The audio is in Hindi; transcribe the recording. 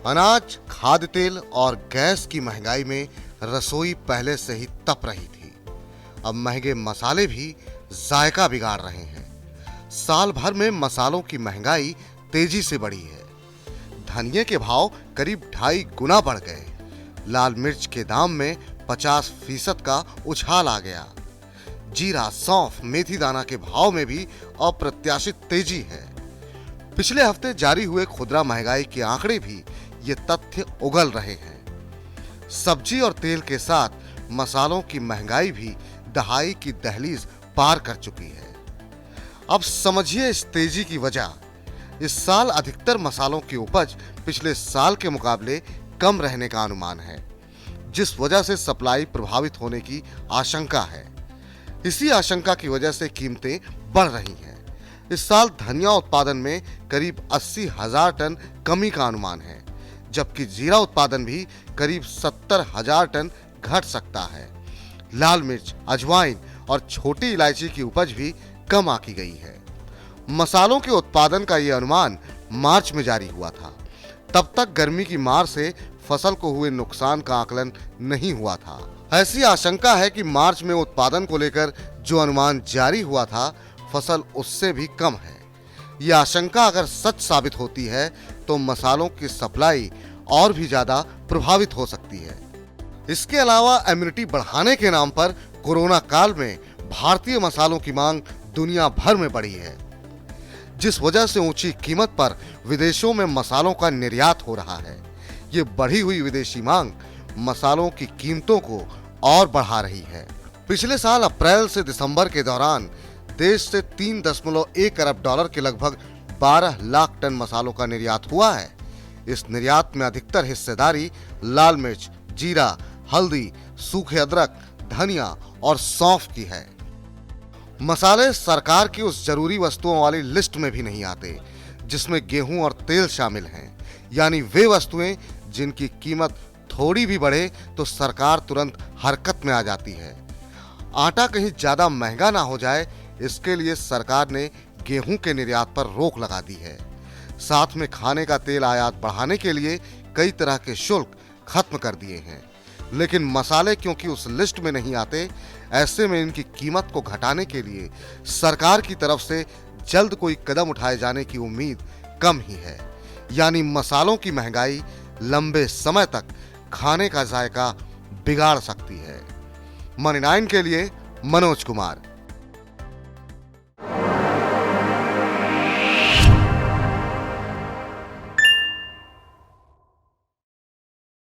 अनाज, खाद्य तेल और गैस की महंगाई में रसोई पहले से ही तप रही थी। अब महंगे मसाले भी जायका बिगाड़ रहे हैं। साल भर में मसालों की महंगाई तेजी से बढ़ी है। धनिये के भाव करीब 2.5 गुना बढ़ गए। लाल मिर्च के दाम में 50% का उछाल आ गया। जीरा, सौंफ, मेथी दाना के भाव में भी अप्रत्याशित तेजी है। पिछले हफ्ते जारी हुए खुदरा महंगाई के आंकड़े भी ये तथ्य उगल रहे हैं। सब्जी और तेल के साथ मसालों की महंगाई भी दहाई की दहलीज पार कर चुकी है। अब समझिए इस तेजी की वजह। इस साल अधिकतर मसालों की उपज पिछले साल के मुकाबले कम रहने का अनुमान है, जिस वजह से सप्लाई प्रभावित होने की आशंका है। इसी आशंका की वजह से कीमतें बढ़ रही हैं। इस साल धनिया उत्पादन में करीब 80,000 टन कमी का अनुमान है, जबकि जीरा उत्पादन भी करीब 70,000 टन घट सकता है। लाल मिर्च, अजवाइन और छोटी इलायची की उपज भी कम आंकी गई है। मसालों के उत्पादन का यह अनुमान मार्च में जारी हुआ था। तब तक गर्मी की मार से फसल को हुए नुकसान का आकलन नहीं हुआ था। ऐसी आशंका है कि मार्च में उत्पादन को लेकर जो अनुमान जारी हुआ था, फसल उससे भी कम है। यह आशंका अगर सच साबित होती है तो मसालों की सप्लाई और भी ज्यादा प्रभावित हो सकती है। इसके अलावा इम्यूनिटी बढ़ाने के नाम पर कोरोना काल में भारतीय मसालों की मांग दुनिया भर में बढ़ी है, जिस वजह से ऊंची कीमत पर विदेशों में मसालों का निर्यात हो रहा है। ये बढ़ी हुई विदेशी मांग मसालों की कीमतों को और बढ़ा रही है। पिछले साल अप्रैल से दिसंबर के दौरान देश से 3.1 अरब डॉलर के लगभग 12 लाख टन मसालों का निर्यात हुआ है। इस निर्यात में अधिकतर हिस्सेदारी लाल मिर्च, जीरा, हल्दी, सूखे अदरक, धनिया और सौंफ की है। मसाले सरकार की उस जरूरी वस्तुओं वाली लिस्ट में भी नहीं आते, जिसमें गेहूं और तेल शामिल हैं, यानी वे वस्तुएं जिनकी कीमत थोड़ी भी बढ़े तो सरकार तुरंत हरकत में आ जाती है। आटा कहीं ज्यादा महंगा ना हो जाए, इसके लिए सरकार ने गेहूं के निर्यात पर रोक लगा दी है। साथ में खाने का तेल आयात बढ़ाने के लिए कई तरह के शुल्क खत्म कर दिए हैं। लेकिन मसाले क्योंकि उस लिस्ट में नहीं आते, ऐसे में इनकी कीमत को घटाने के लिए सरकार की तरफ से जल्द कोई कदम उठाए जाने की उम्मीद कम ही है। यानी मसालों की महंगाई लंबे समय तक खाने का जायका बिगाड़ सकती है। मनी 9 के लिए मनोज कुमार।